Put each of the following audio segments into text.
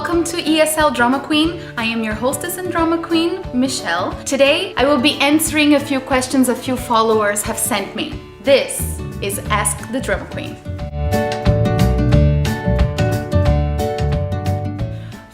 Welcome to ESL Drama Queen. I am your hostess and drama queen, Michelle. Today, I will be answering a few questions a few followers have sent me. This is Ask the Drama Queen.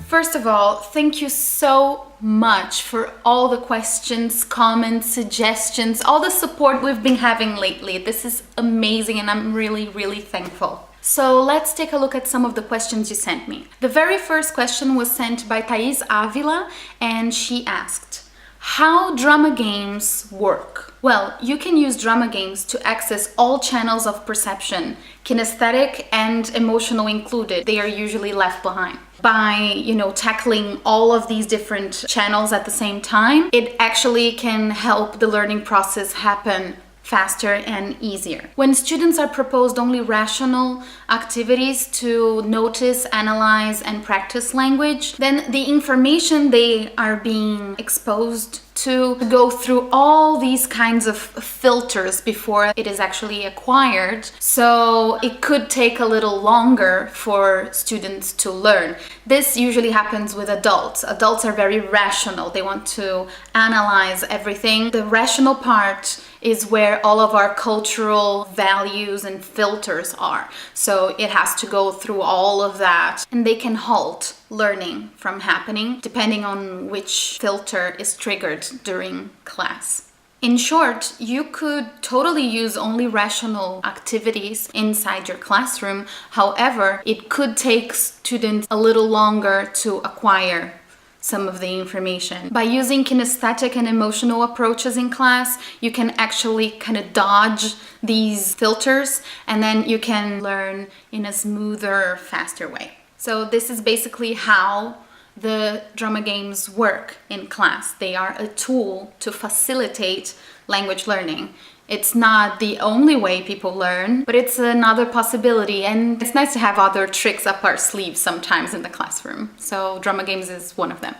First of all, thank you so much for all the questions, comments, suggestions, all the support we've been having lately. This is amazing and I'm really thankful. So let's take a look at some of the questions you sent me. The very first question was sent by Thais Avila and she asked, how drama games work? Well, you can use drama games to access all channels of perception, kinesthetic and emotional included. They are usually left behind. By, tackling all of these different channels at the same time, it actually can help the learning process happen faster and easier. When students are proposed only rational activities to notice, analyze, and practice language, then the information they are being exposed to go through all these kinds of filters before it is actually acquired. So it could take a little longer for students to learn. This usually happens with adults. Adults are very rational. They want to analyze everything. The rational part is where all of our cultural values and filters are. So it has to go through all of that, and they can halt learning from happening depending on which filter is triggered during class. In short, you could totally use only rational activities inside your classroom. However, it could take students a little longer to acquire some of the information. By using kinesthetic and emotional approaches in class, you can actually kind of dodge these filters and then you can learn in a smoother, faster way. So this is basically how the drama games work in class. They are a tool to facilitate language learning. It's not the only way people learn, but it's another possibility, and it's nice to have other tricks up our sleeves sometimes in the classroom. So drama games is one of them.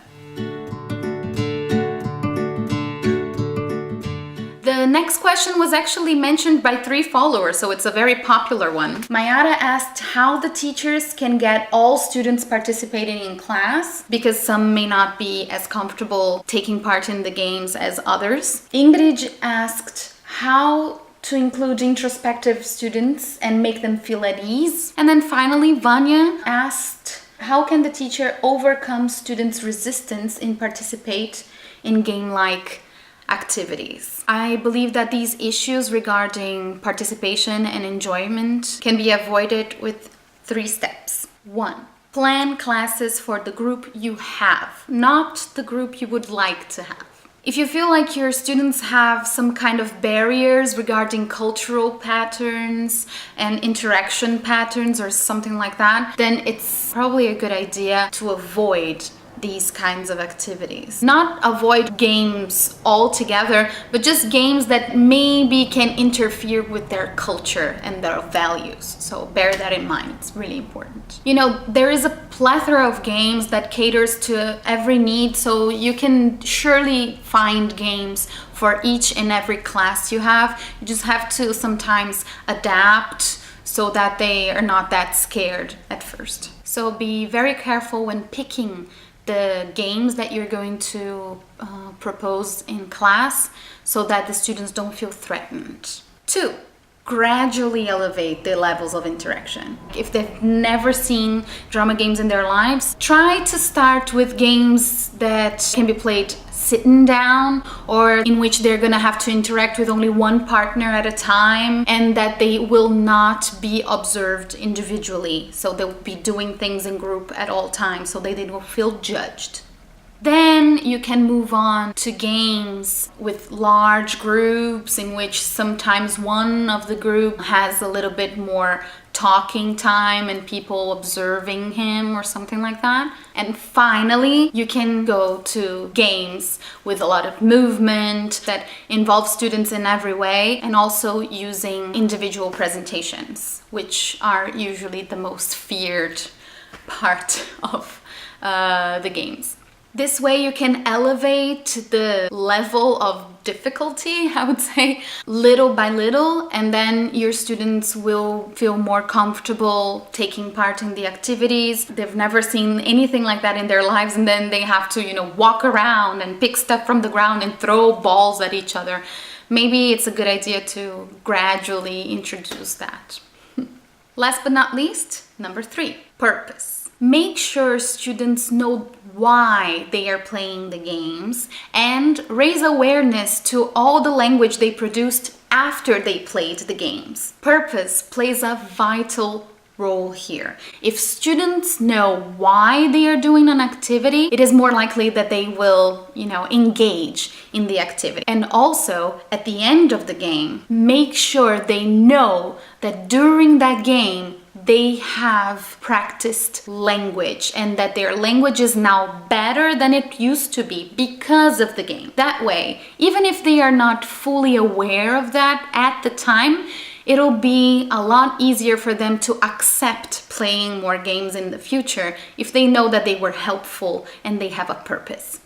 The next question was actually mentioned by 3 followers, so it's a very popular one. Mayara asked how the teachers can get all students participating in class because some may not be as comfortable taking part in the games as others. Ingrid asked how to include introspective students and make them feel at ease. And then finally, Vanya asked, how can the teacher overcome students' resistance in participate in game-like activities? I believe that these issues regarding participation and enjoyment can be avoided with 3 steps. 1. Plan classes for the group you have, not the group you would like to have. If you feel like your students have some kind of barriers regarding cultural patterns and interaction patterns or something like that, then it's probably a good idea to avoid these kinds of activities. Not avoid games altogether, but just games that maybe can interfere with their culture and their values. So bear that in mind, it's really important. There is a plethora of games that caters to every need, so you can surely find games for each and every class you have. You just have to sometimes adapt so that they are not that scared at first. So be very careful when picking the games that you're going to propose in class so that the students don't feel threatened. 2. Gradually elevate the levels of interaction. If they've never seen drama games in their lives, try to start with games that can be played sitting down or in which they're gonna have to interact with only one partner at a time and that they will not be observed individually. So they'll be doing things in group at all times so they don't feel judged. Then you can move on to games with large groups in which sometimes one of the group has a little bit more talking time and people observing him or something like that. And finally, you can go to games with a lot of movement that involve students in every way and also using individual presentations, which are usually the most feared part of the games. This way you can elevate the level of difficulty, I would say, little by little, and then your students will feel more comfortable taking part in the activities. They've never seen anything like that in their lives, and then they have to, walk around and pick stuff from the ground and throw balls at each other. Maybe it's a good idea to gradually introduce that. Last but not least, number 3, purpose. Make sure students know why they are playing the games and raise awareness to all the language they produced after they played the games. Purpose plays a vital role here. If students know why they are doing an activity, it is more likely that they will, engage in the activity. And also, at the end of the game, make sure they know that during that game, they have practiced language and that their language is now better than it used to be because of the game. That way, even if they are not fully aware of that at the time, it'll be a lot easier for them to accept playing more games in the future if they know that they were helpful and they have a purpose.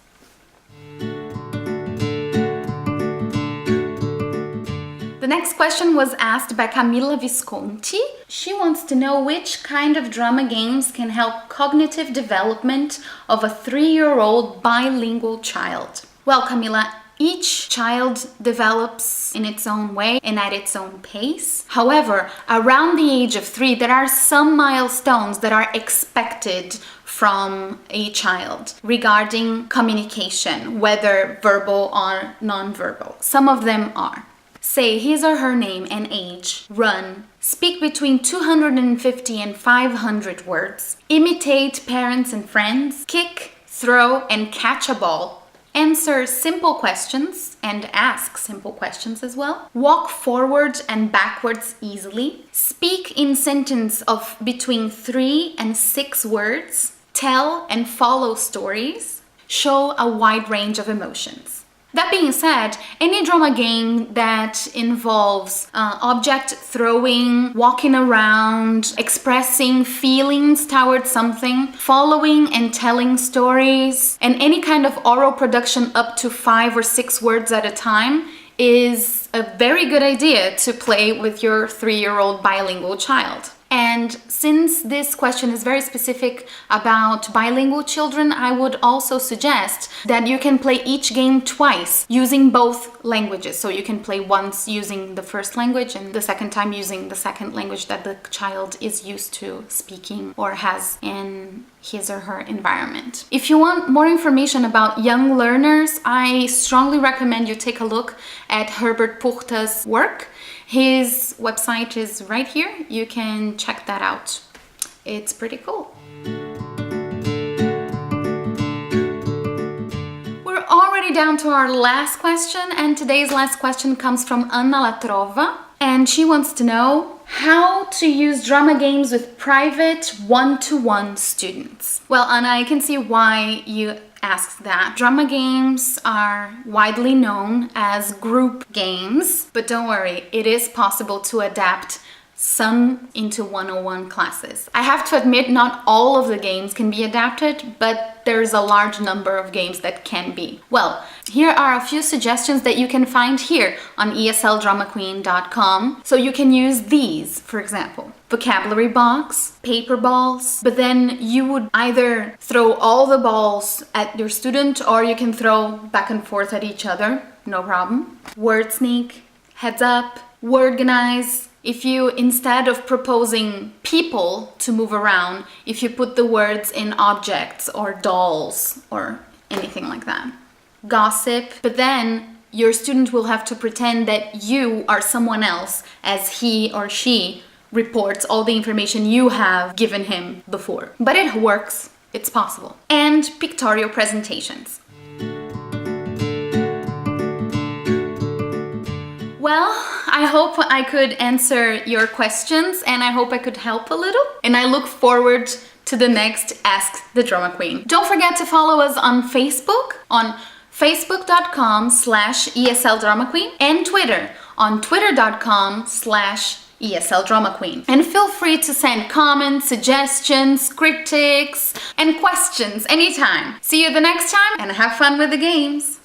The next question was asked by Camila Visconti. She wants to know which kind of drama games can help cognitive development of a 3-year-old bilingual child. Well, Camila, each child develops in its own way and at its own pace. However, around the age of 3, there are some milestones that are expected from a child regarding communication, whether verbal or nonverbal. Some of them are: say his or her name and age, run, speak between 250 and 500 words, imitate parents and friends, kick, throw, and catch a ball, answer simple questions and ask simple questions as well, walk forward and backwards easily, speak in sentence of between 3 and 6 words, tell and follow stories, show a wide range of emotions. That being said, any drama game that involves object throwing, walking around, expressing feelings towards something, following and telling stories, and any kind of oral production up to 5 or 6 words at a time is a very good idea to play with your 3-year-old bilingual child. And since this question is very specific about bilingual children, I would also suggest that you can play each game twice using both languages. So you can play once using the first language and the second time using the second language that the child is used to speaking or has in his or her environment. If you want more information about young learners, I strongly recommend you take a look at Herbert Puchta's work. His website is right here. You can check that out. It's pretty cool. We're already down to our last question, and today's last question comes from Anna Latrova, and she wants to know how to use drama games with private one-to-one students. Well, Anna, I can see why you asked that. Drama games are widely known as group games, but don't worry, it is possible to adapt some into one-on-one classes. I have to admit, not all of the games can be adapted, but there's a large number of games that can be. Well, here are a few suggestions that you can find here on ESLDramaQueen.com. So you can use these, for example, vocabulary box, paper balls, but then you would either throw all the balls at your student or you can throw back and forth at each other, no problem. Word sneak, heads up, wordganize. If you, instead of proposing people to move around, if you put the words in objects or dolls or anything like that. Gossip, but then your student will have to pretend that you are someone else as he or she reports all the information you have given him before. But it works, it's possible. And pictorial presentations. Well, I hope I could answer your questions and I hope I could help a little. And I look forward to the next Ask the Drama Queen. Don't forget to follow us on Facebook, on facebook.com/ESLDramaQueen, and Twitter on twitter.com/ ESL Drama Queen. And feel free to send comments, suggestions, critiques, and questions anytime. See you the next time and have fun with the games.